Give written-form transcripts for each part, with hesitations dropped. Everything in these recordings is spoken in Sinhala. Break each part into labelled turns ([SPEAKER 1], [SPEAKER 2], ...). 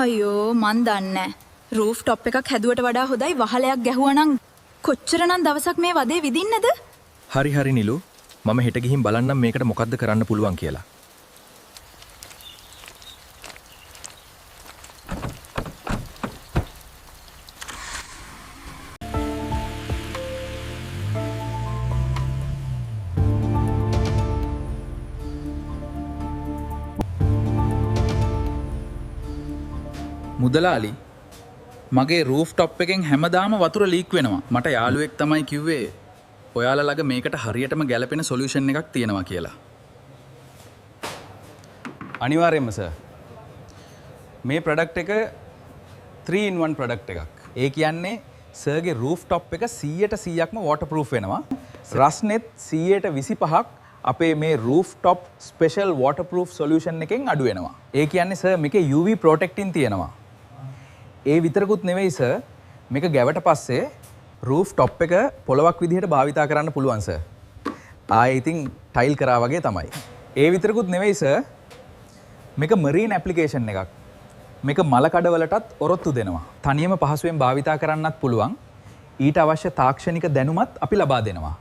[SPEAKER 1] අයියෝ මන් දන්නේ රූෆ් টොප් එකක් හැදුවට වඩා හොඳයි වහලයක් ගැහුවා නම් කොච්චරනම් දවසක් මේ වදේ විදින්නද?
[SPEAKER 2] හරි හරි නිලු. මම හෙට ගිහින් බලන්නම් මේකට මොකද්ද කරන්න පුළුවන් කියලා.
[SPEAKER 3] මුදලාලි මගේ රූෆ් টොප් එකෙන් හැමදාම වතුර ලීක් වෙනවා. මට යාළුවෙක් තමයි කිව්වේ ඔයාලා ළඟ මේකට හරියටම ගැලපෙන සොලියුෂන් එකක් තියෙනවා කියලා.
[SPEAKER 4] අනිවාර්යයෙන්ම සර්. මේ ප්‍රොඩක්ට් එක 3 in 1 ප්‍රොඩක්ට් එකක්. ඒ කියන්නේ සර්ගේ රූෆ් টොප් එක 100%ක්ම වෝටර්ප්‍රූෆ් වෙනවා. රස්නෙත් 125ක් අපේ මේ රූෆ් টොප් ස්පෙෂල් වෝටර්ප්‍රූෆ් සොලියුෂන් එකෙන් අඩු වෙනවා. ඒ කියන්නේ සර් මේකේ UV ප්‍රොටෙක්ටින් තියෙනවා. ඒ විතරකුත් නෙවෙයි සර් මේක ගැවට පස්සේ රූෆ් টොප් එක පොලවක් විදිහට භාවිතා කරන්න පුළුවන් සර්. ආයේ ඉතින් ටයිල් කරා වගේ තමයි. ඒ විතරකුත් නෙවෙයි සර් මේක මරීන් ඇප්ලිකේෂන් එකක්. මේක මල කඩවලටත් ඔරොත්තු දෙනවා. තනියම පහසුවෙන් භාවිතා කරන්නත් පුළුවන්. ඊට අවශ්‍ය තාක්ෂණික දැනුමත් අපි ලබා දෙනවා.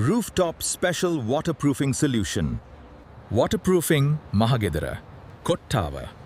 [SPEAKER 2] Rooftop Special Waterproofing Solution. Waterproofing Mahagedara. Kottawa.